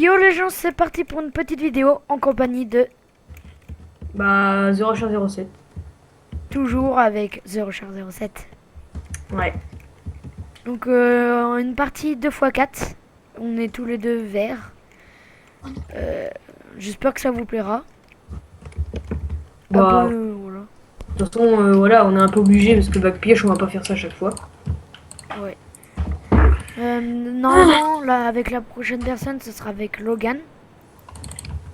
Yo les gens, c'est parti pour une petite vidéo en compagnie de Bah, 0 07. toujours avec TheRocher07. Ouais. Donc une partie 2x4. On est tous les deux verts. J'espère que ça vous plaira. Bah, Voilà. de toute façon, voilà, on est un peu obligé parce que bac pioche, on va pas faire ça à chaque fois. Ouais. Normalement, là, avec la prochaine personne, ce sera avec Logan.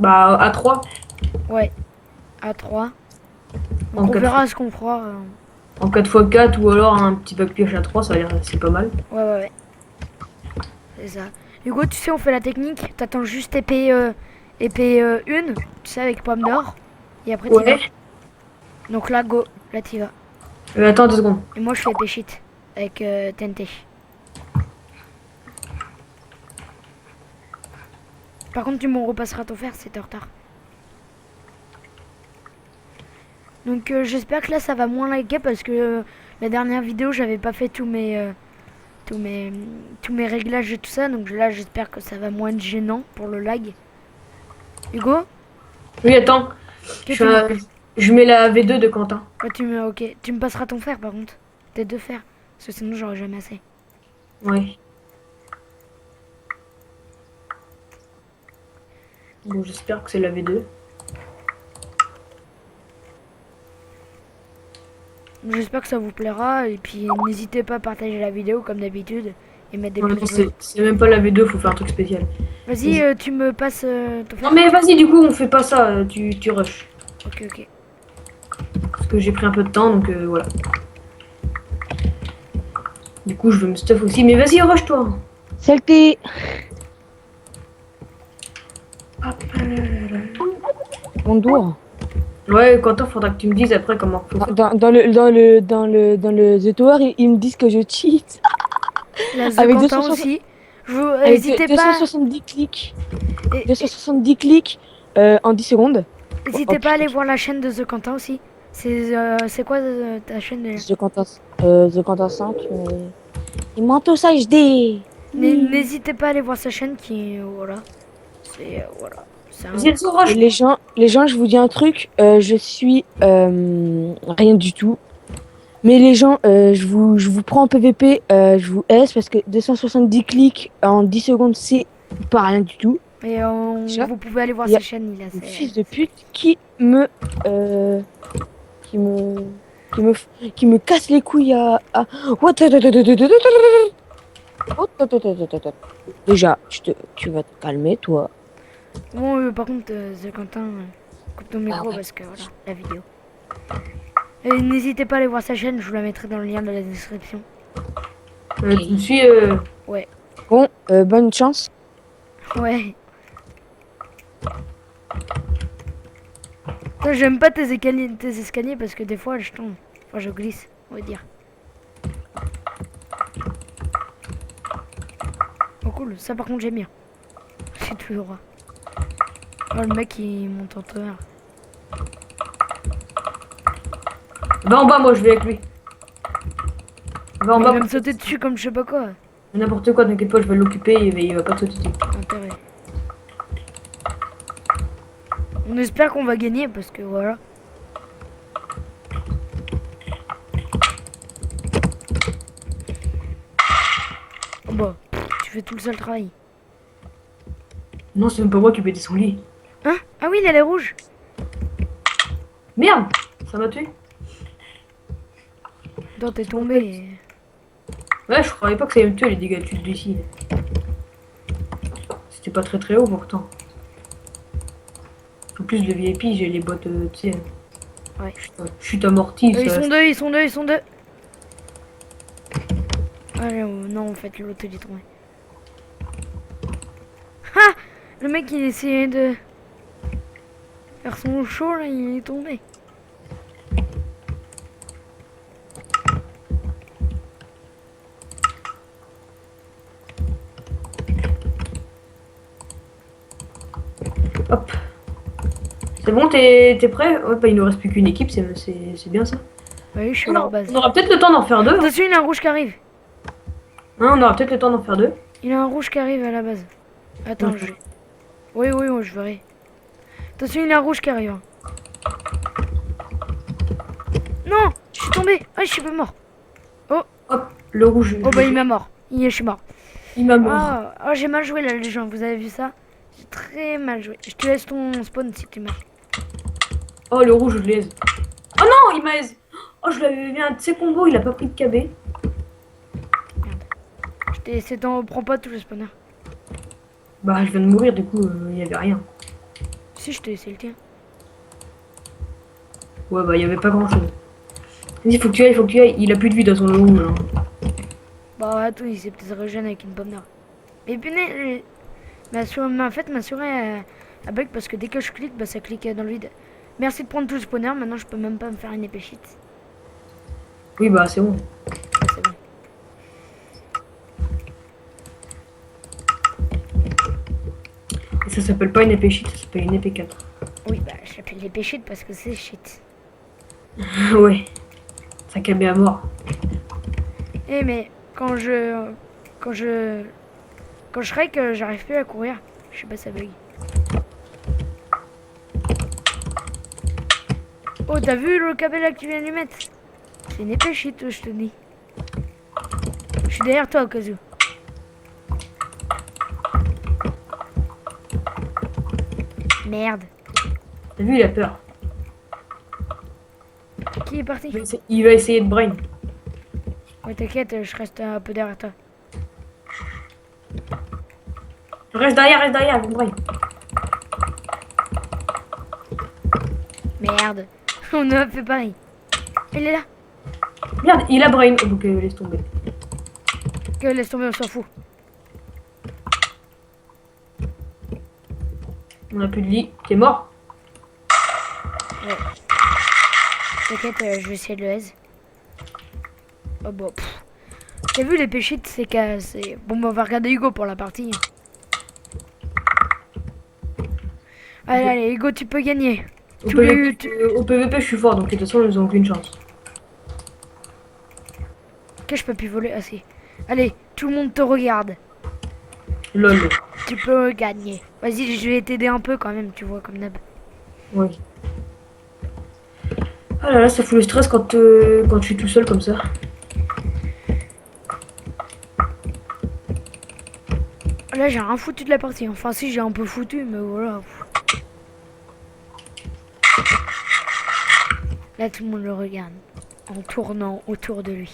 Bah, à 3 Ouais, à 3. Donc en on 4 verra ce qu'on fera. en 4x4 ou alors un petit bac pioche à 3 ça a l'air c'est pas mal. Ouais. C'est ça. Hugo, tu sais, on fait la technique. T'attends juste épée, épée 1, tu sais, avec pomme d'or. Et après, t'y vas. Ouais. Donc là, go. Là, t'y vas. Attends 2 secondes. Et moi, je fais épée shit avec TNT. Par contre, tu m'en repasseras ton fer, c'est en retard. Donc j'espère que là, ça va moins laguer parce que la dernière vidéo, j'avais pas fait tous mes, tous mes réglages et tout ça. Donc là, j'espère que ça va moins être gênant pour le lag. Hugo, Oui, attends. que Je, tu fais me... je mets la V2 de Quentin. Ouais, ok, tu me passeras ton fer par contre. Tes deux fers. Parce que sinon, j'aurais jamais assez. Ouais. Bon, j'espère que c'est la V2. J'espère que ça vous plaira. Et puis, n'hésitez pas à partager la vidéo comme d'habitude. Et mettre des Ouais, pouces non, bleus. c'est même pas la V2, faut faire un truc spécial. Vas-y, Vas-y. tu me passes ton Non, fer. mais vas-y, du coup, on fait pas ça, tu rush. Ok. Parce que j'ai pris un peu de temps, donc voilà. Du coup, je veux me stuff aussi, mais vas-y, rush toi. Saleté! Bonjour. Ouais, Quentin, faudra que tu me dises après comment faut faire. Dans le The Tower, ils me disent que je cheat La The avec Quentin 260, aussi. avec N'hésitez pas. 270 clics. et- et- 270 clics en 10 secondes. Oh N'hésitez pas à putain, aller voir la chaîne de The Quentin aussi. C'est quoi ta chaîne déjà? The Quentin 5. Et Mentos HD. Oui. N'hésitez pas à aller voir sa chaîne qui voilà. Voilà. C'est un. Vas-y, let's go, Et rush. les gens, je vous dis un truc, je suis rien du tout. Mais les gens, je vous prends en PVP, je vous S parce que 270 clics en 10 secondes, c'est pas rien du tout. Et Déjà, vous pouvez aller voir il y sa a chaîne. Il a une ses- fils de pute euh, qui me, qui me, qui me casse les couilles à... What? Déjà, tu vas te calmer, toi. Bon, par contre, The Quentin, coupe ton Ah micro ouais. parce que voilà, la vidéo. Et n'hésitez pas à aller voir sa chaîne. Je vous la mettrai dans le lien de la description. Ok. Tu me suis Ouais. Bon, bonne chance. Ouais. Toi, j'aime pas tes escaliers parce que des fois, je tombe. Enfin, je glisse, on va dire. Oh cool, ça par contre j'aime bien. C'est toujours. Oh, le mec il monte en tonnerre. Va en bas, moi je vais avec lui. Va en Il bas, va me sauter dessus comme je sais pas quoi. n'importe quoi, t'inquiète pas, je vais l'occuper, il va pas te sauter dessus. Intérêt. On espère qu'on va gagner parce que voilà. Oh bah, tu fais tout le sale travail. Non, c'est même pas moi qui pété son lit. Hein? Ah oui, il est rouge. Merde, ça m'a tué. Toi, t'es tombé. Ouais, je croyais pas que ça allait me tuer les dégâts de chute d'ici. C'était pas très haut pourtant. En plus, le VIP, j'ai les bottes, tu sais, Ouais. chute amortie. Ils Ça... sont deux, ils sont deux, ils sont deux. Ah non, en fait, l'autre il est tombé. Ah! Le mec il essayait de faire son show là, il est tombé. Hop. C'est bon, t'es prêt? Ouais, bah, il nous reste plus qu'une équipe, c'est bien ça. Oui, je suis à leur base. On aura peut-être le temps d'en faire deux. Hein. Attention, il y a un rouge qui arrive. Hein, on aura peut-être le temps d'en faire deux. Il y a un rouge qui arrive à la base. Attends, Ouais. Oui, oui, oui, je verrai. Attention, il y a un rouge qui arrive. Non, je suis tombé. Ah, je suis pas mort. Hop, le rouge. Oh bah il m'a mort. Je suis mort. Il m'a mort. Ah, oh, j'ai mal joué là les gens, vous avez vu ça? J'ai très mal joué. Je te laisse ton spawn si tu m'as. Oh, le rouge, je l'aise. Oh non, il m'a aise. Oh, je l'avais vu un de ses combos, il a pas pris de KB. Je t'ai laissé t'en prends pas tous les spawners. Bah, je viens de mourir, du coup, il y avait rien. Si je t'ai laissé le tien. Ouais, bah, il y avait pas grand chose. Vas-y, faut que tu ailles, faut que tu ailles. Il a plus de vie dans son le rouge. Hein. Bah attends, il s'est peut-être régéné avec une pomme d'or. Mais punaise, en fait ma souris elle bug parce que dès que je clique, bah ça clique dans le vide. Merci de prendre tout le spawner, maintenant je peux même pas me faire une épée shit. Oui, bah, c'est bon. Ah, c'est bon. Et ça s'appelle pas une épée shit, ça s'appelle une épée 4. Oui, bah je l'appelle l'épée shit parce que c'est shit. Ouais. Ça KB à mort. Eh mais quand je shrek, j'arrive plus à courir. Je sais pas, ça bug. Oh, t'as vu le câble là que tu viens de lui mettre? C'est une épée shit, je te dis. Je suis derrière toi, au cas où. Merde. T'as vu, il a peur. Qui est parti? Il va essayer de brain. Ouais, t'inquiète, je reste un peu derrière toi. Reste derrière, brain. Merde. On a fait pareil. Il est là. Merde, il a brain. Donc, laisse tomber. Que laisse tomber, on s'en fout. On a plus de lit. T'es mort? Ouais. T'inquiète, je vais essayer de le aise. Oh bon. T'as vu les péchés, c'est cassé. Bon, bah, on va regarder Hugo pour la partie. Allez, allez, Hugo, tu peux gagner. Au PVP, je suis fort, donc de toute façon, ils ont aucune chance. Que je peux plus voler assez. Allez, tout le monde te regarde. Lol. Tu peux gagner. Vas-y, je vais t'aider un peu quand même, tu vois, comme d'hab. Ouais. Ah là là, ça fout le stress quand je suis tout seul comme ça. Là, j'ai rien foutu de la partie. Enfin, si, j'ai un peu foutu, mais voilà. Là, tout le monde le regarde. En tournant autour de lui.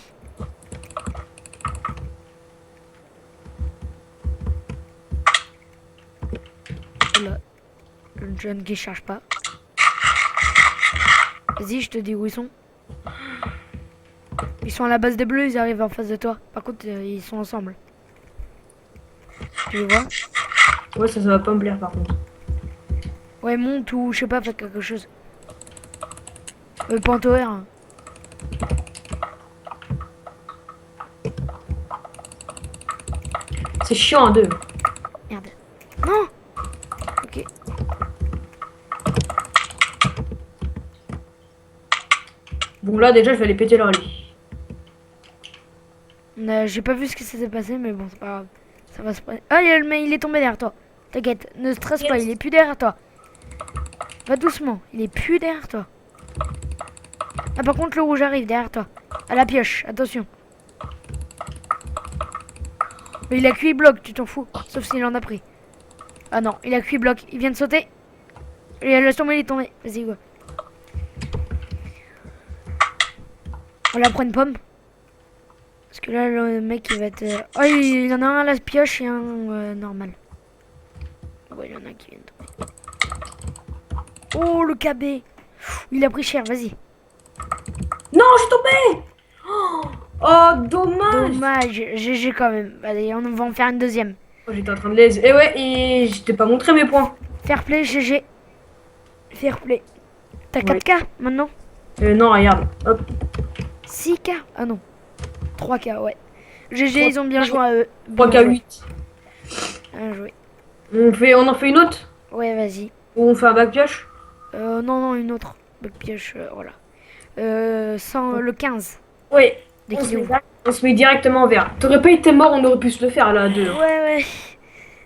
Là, le jeune qui cherche pas. Vas-y, je te dis où ils sont. Ils sont à la base des bleus, ils arrivent en face de toi. Par contre, ils sont ensemble. Tu les vois? Ouais, ça va pas me plaire par contre. Ouais, monte ou je sais pas, fais quelque chose. Pantoer. Hein. C'est chiant à deux. Merde. Non. Ok. Bon, là, déjà, je vais aller péter leur lit. J'ai pas vu ce qui s'était passé, mais bon, c'est pas grave. Ça va se passer. Ah, il est tombé derrière toi. T'inquiète, ne stresse pas, il est plus derrière toi. Va doucement, il est plus derrière toi. Ah, par contre, le rouge arrive derrière toi. À la pioche, attention. Mais il a QI bloc, tu t'en fous. Sauf s'il en a pris. Ah non, il a QI bloc, il vient de sauter. Et laisse tomber, il est tombé. Vas-y, go. On la prend une pomme. Parce que là, le mec, il va être... Oh, il y en a un à la pioche et un normal. Ah ouais, il y en a un qui vient de tomber. Oh, le KB. Il a pris cher, vas-y. Non, je suis tombé. Oh, dommage. Dommage, GG quand même. Allez, on va en faire une deuxième. Oh, j'étais en train de les... Eh ouais, et je t'ai pas montré mes points. Fair play, GG. Fair play. T'as Ouais. 4K maintenant? Non, regarde. Hop. 6K? Ah non. 3K, ouais. GG, 3K. ils ont bien joué à eux. Bien 3K8. joué. Bien joué. On en fait une autre? Ouais, vas-y. Ou on fait un bac pioche? Non, non, une autre. Bac pioche, voilà. Sans le 15. Ouais. Dès qu'il ouvre. On se met directement en vert. T'aurais pas été mort, on aurait pu se le faire là à deux. Ouais, ouais.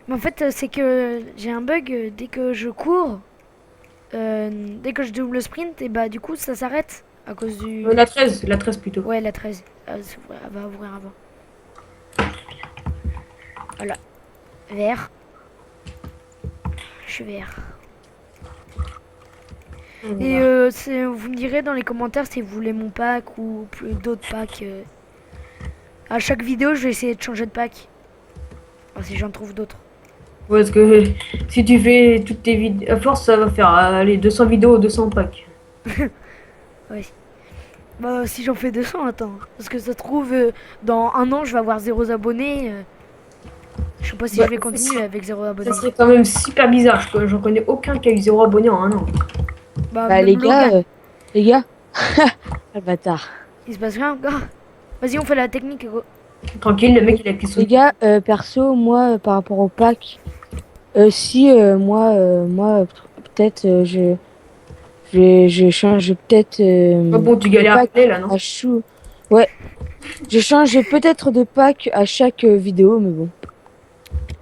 Mais en fait, c'est que j'ai un bug dès que je cours, dès que je double sprint, et bah du coup ça s'arrête à cause du. La 13 plutôt. Ouais, la 13. Elle va ouvrir avant. Voilà. Vert. Je suis vert. Et vous me direz dans les commentaires si vous voulez mon pack ou plus d'autres packs. À chaque vidéo, je vais essayer de changer de pack. Enfin, si j'en trouve d'autres. Ouais, parce que si tu fais toutes tes vidéos, à force, ça va faire aller 200 vidéos, 200 packs. Ouais. Bah, si j'en fais 200, attends. Parce que ça se trouve, dans un an, je vais avoir 0 abonnés. Je sais pas si Bah, je vais continuer avec 0 abonnés. Ça serait quand même super bizarre. J'en connais aucun qui a eu 0 abonnés en un an. Bah, Bah même les Logan. gars, les gars. Ah, le bâtard. Il se passe rien encore. Vas-y, on fait la technique, Hugo. Tranquille, le mec il a pris son. Les gars, perso, moi, par rapport au pack, si moi, peut-être, je change peut-être Ah bon, tu de galères à pack parler là, non? à chou. Ouais, je change peut-être de pack à chaque vidéo, mais bon.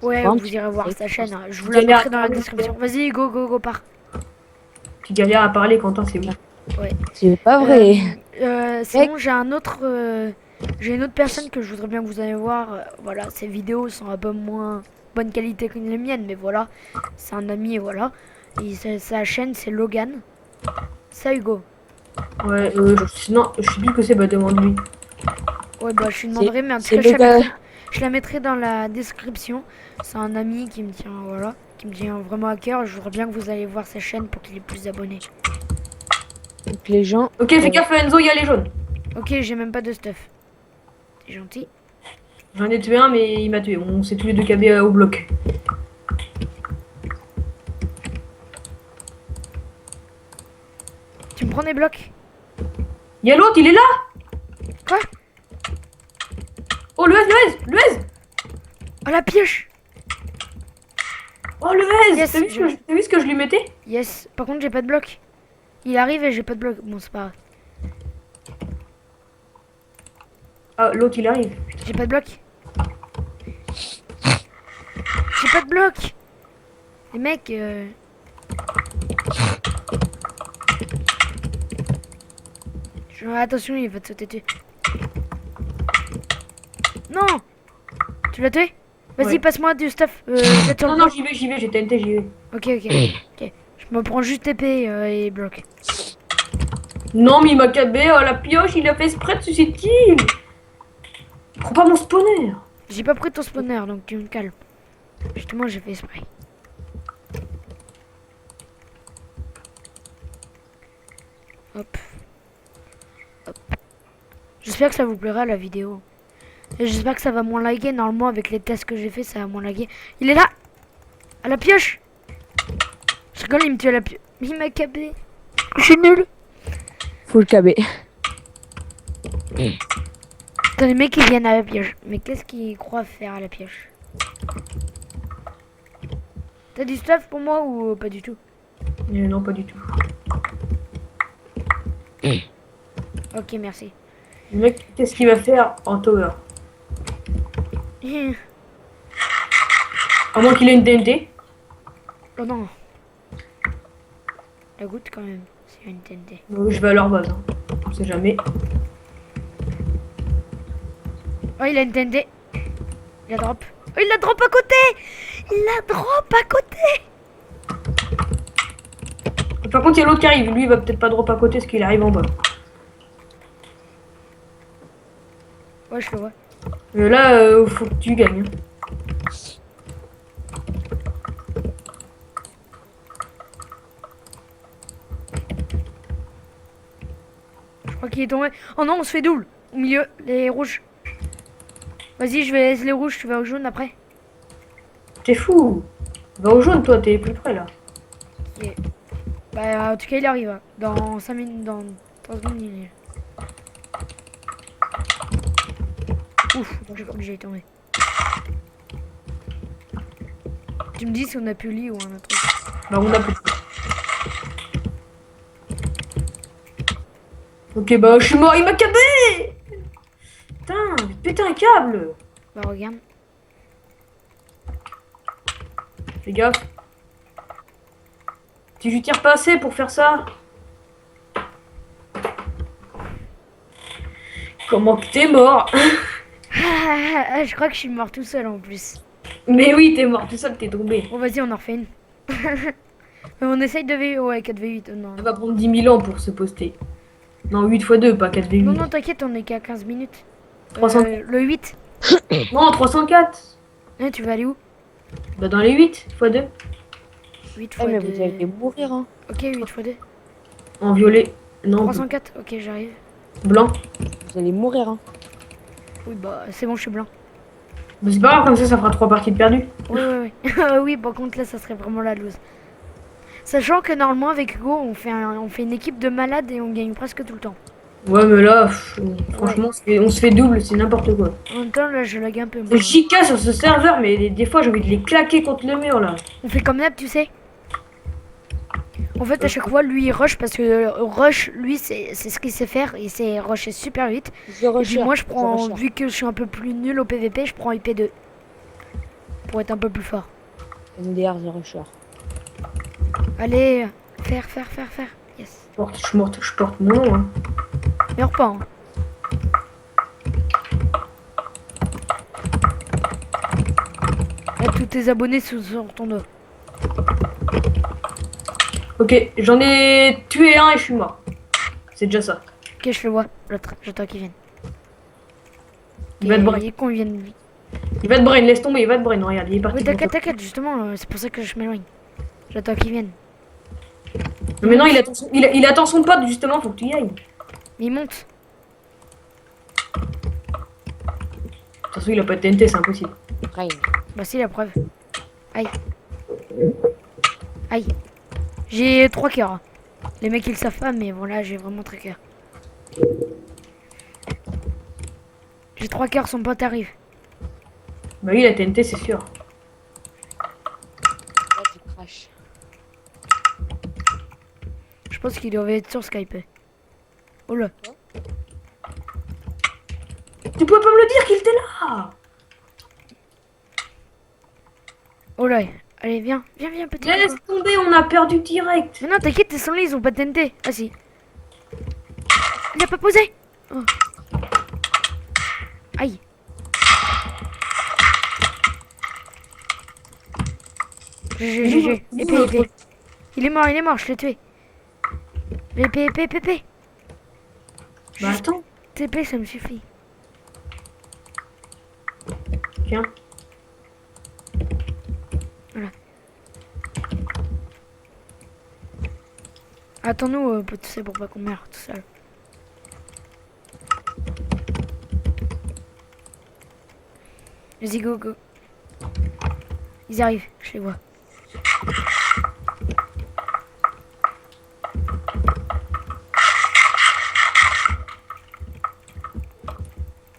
Ouais, Pas un vous petit irez voir truc. sa chaîne. Je vous Tu la galères mettrai à dans la parler, description. Vas-y, go, pars. Tu galères à parler, Quentin, c'est bon. Ouais. C'est pas vrai. Sinon, j'ai une autre personne que je voudrais bien que vous allez voir. Voilà, ses vidéos sont un peu moins bonne qualité que les miennes, mais voilà, c'est un ami et voilà. Et sa chaîne, c'est Logan. Ça, Hugo. Ouais, non, je sais plus que c'est, bah demande-lui. Ouais, bah je lui demanderai, mais en tout C'est cas, le gars. je la mettrai dans la description. C'est un ami qui me tient, voilà, qui me tient vraiment à cœur. Je voudrais bien que vous allez voir sa chaîne pour qu'il ait plus d'abonnés. Donc les gens. Ok, fais gaffe, Enzo, il y a les jaunes. Ok, j'ai même pas de stuff. T'es gentil. J'en ai tué un, mais il m'a tué. On s'est tous les deux câblés au bloc. Tu me prends des blocs? Il y a l'autre, il est là. Quoi? Oh, le Luez. Oh la pioche! Oh, le Yes, T'as vu ce que je lui mettais? Yes. Par contre, j'ai pas de blocs. Il arrive et j'ai pas de blocs. Bon, c'est pas grave. Ah, l'autre, il arrive. J'ai pas de blocs. J'ai pas de blocs. Les mecs, attention, il va te sauter dessus. Non! Tu l'as tué? Vas-y, Ouais. passe-moi du stuff. Jette sur le Non, bloc. j'y vais, j'ai TNT, j'y vais. Ok. Je me prends juste épée et bloc. Non, mais il m'a câblé, oh, la pioche, il a fait exprès de susciter. Prends pas mon spawner. J'ai pas pris ton spawner, donc tu me calmes. Justement, j'ai fait exprès. Hop. J'espère que ça vous plaira la vidéo. Et j'espère que ça va moins laguer. Normalement, avec les tests que j'ai fait, ça va moins laguer. Il est là! À la pioche! Je rigole, il me tue à la pioche. Il m'a câblé. Je suis nul. Faut le caber. Attends, les mecs, ils viennent à la pioche. Mais qu'est-ce qu'ils croient faire à la pioche? T'as du stuff pour moi ou pas du tout? Non, pas du tout. Ok, merci. Le mec, qu'est-ce qu'il va faire en tower? À moins qu'il ait une TNT. Oh non. La goutte quand même. C'est une TNT. Je vais à leur base. Hein. On sait jamais. Oh, il a une TNT. Il la drop. Oh, il la drop à côté. Il la drop à côté. Par contre, il y a l'autre qui arrive. Lui, il va peut-être pas drop à côté parce qu'il arrive en bas. Ouais, je le vois. Là, faut que tu gagnes. Je crois qu'il est tombé. Oh non, on se fait double. Au milieu, les rouges. Vas-y, je vais laisser les rouges. Tu vas au jaune après. T'es fou. Va au jaune, toi, t'es plus près là. Ok. Bah, en tout cas, il arrive. Hein. Dans 5 minutes, dans 3 secondes, il est. Ouf, j'ai cru que j'allais tomber. Tu me dis si on a plus lit ou un autre truc. Bah, on a plus. Ok, bah, je suis mort, il m'a câblé. Putain, pété un câble. Bah, regarde. Fais gaffe. Si je tire pas assez pour faire ça. Comment que t'es mort? Je crois que je suis mort tout seul en plus. Mais oui, t'es mort tout seul, t'es tombé. Bon, vas-y, on en refait une. On essaye de V. Ouais, 4v8. Non, Ça va prendre 10 000 ans pour se poster. Non, 8 x 2, pas 4 v 8. non, non, t'inquiète, on est qu'à 15 minutes. 300. Le 8. Non, 304. Ouais, tu vas aller où? Bah dans les 8 x 2. 8 Eh, mais x vous allez 2. mourir, hein. Ok, 8 x 2. En violet. Non, 304. Ok, j'arrive. blanc. Vous allez mourir, hein. Oui, bah, c'est bon, je suis blanc. Mais c'est pas grave, comme ça fera 3 parties de perdu. Oui, oui, oui. Oui, par contre, là, ça serait vraiment la loose. Sachant que normalement, avec Hugo, on fait une équipe de malades et on gagne presque tout le temps. Ouais, mais là, franchement, on se fait double, c'est n'importe quoi. En même temps, là, je lag un peu. Moi. C'est chica sur ce serveur, mais des fois, j'ai envie de les claquer contre le mur, là. On fait comme d'hab, tu sais. En fait, à chaque fois, lui, il rush parce que rush, lui, c'est ce qu'il sait faire. Il sait rusher super vite. The Et Rusher. puis moi, je The prends, Rusher. vu que je suis un peu plus nul au PVP, je prends IP2. Pour être un peu plus fort. MDR The Rusher. Allez, faire. Yes. Je porte mon nom, hein. Meurs pas, hein. Là, tous tes abonnés sont sur ton dos. Ok, j'en ai tué un et je suis mort. C'est déjà ça. Ok, je le vois. L'autre, j'attends qu'il vienne. Il va te brain. Il est con, il vienne. Il va te brain, laisse tomber, il va te brain. Regarde, il est parti. Oui, t'inquiète, justement, c'est pour ça que je m'éloigne. J'attends qu'il vienne. Mais non, il attend son pote, justement, faut que tu y ailles. Il monte. De toute façon, il a pas de TNT, c'est impossible. Rain. Bah, c'est la preuve. Aïe. Aïe. J'ai 3 cœurs. Les mecs, ils le savent pas, mais voilà, j'ai vraiment 3 cœurs. J'ai 3 cœurs, son pote arrive. Bah oui, la TNT, c'est sûr. Là, tu crash. Je pense qu'il devait être sur Skype. Oh là. Tu pouvais pas me le dire qu'il était là. Oh là. Allez, viens, petit. Laisse tomber, on a perdu direct. Mais non, t'inquiète, tes sangliers, ils ont pas de TNT. Ah si. Il a pas posé. Oh. Aïe. GG. Épée. Il est mort, je l'ai tué. Épée. Bah attends, TP, ça me suffit. tiens. Voilà. Attends-nous, tu sais, pour pas qu'on meure tout seul. Vas-y, go. Ils arrivent, je les vois.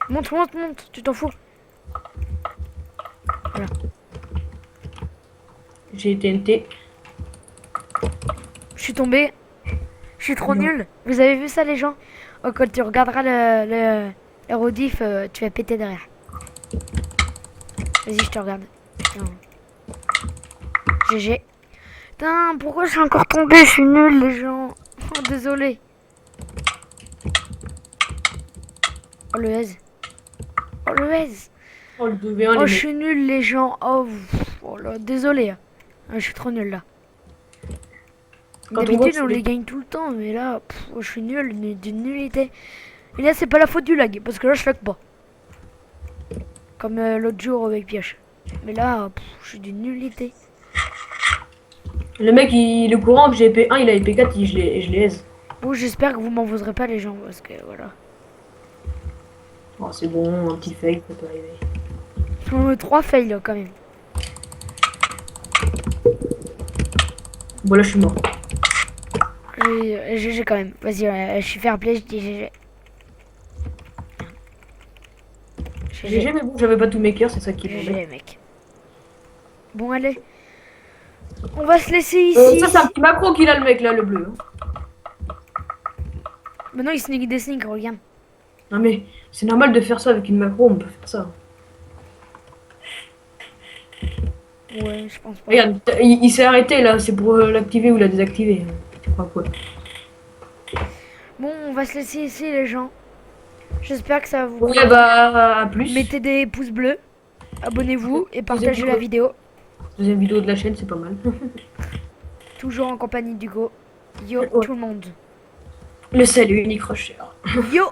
Monte, tu t'en fous. Voilà. J'ai TNT. Je suis tombé. Je suis trop Non. nul. Vous avez vu ça, les gens? Oh, quand tu regarderas le rediff, tu vas péter derrière. Vas-y, je te regarde. Putain. GG. Putain, pourquoi je suis encore tombé? Je suis nul, les gens. Oh, désolé. Oh, le aise. Oh, le aise. Oh, le 2v1, Oh, les je mecs. suis nul, les gens. Oh, oh là, désolé. Ah, je suis trop nul là. Quand on voit D'habitude, que on c'est les gagne tout le temps, mais là, oh, je suis nul, d'une nullité. Et là, c'est pas la faute du lag, parce que là, je lag pas. Comme l'autre jour avec Pioche. Mais là, je suis d'une nullité. Le mec, il est au courant que j'ai épée 1, il a épée 4, je les aise. Bon, j'espère que vous m'en voudrez pas, les gens, parce que voilà. Oh, c'est bon, un petit fake, ça peut arriver. 3 fails quand même. Bon, là, je suis mort. GG quand même. Vas-y, je suis fair play, je dis GG. GG, mais bon, j'avais pas tous mes cœurs, c'est ça qui m'embête. GG, mec. Bon, allez. On va se laisser ici. Ça, c'est un petit macro qu'il a, le mec, là, le bleu. Maintenant, il sneak des sneaks, regarde. Non, mais c'est normal de faire ça avec une macro, on peut faire ça. Ouais, je pense pas. Regarde, il s'est arrêté là, c'est pour l'activer ou la désactiver. Tu crois quoi? Bon, on va se laisser ici, les gens. J'espère que ça va vous Ouais, plaire. bah, à plus. Mettez des pouces bleus, abonnez-vous et partagez la vidéo. Deuxième vidéo de la chaîne, c'est pas mal. Toujours en compagnie d'Hugo. Yo, Ouais. tout le monde. Le salut, Nick Rocher. Yo!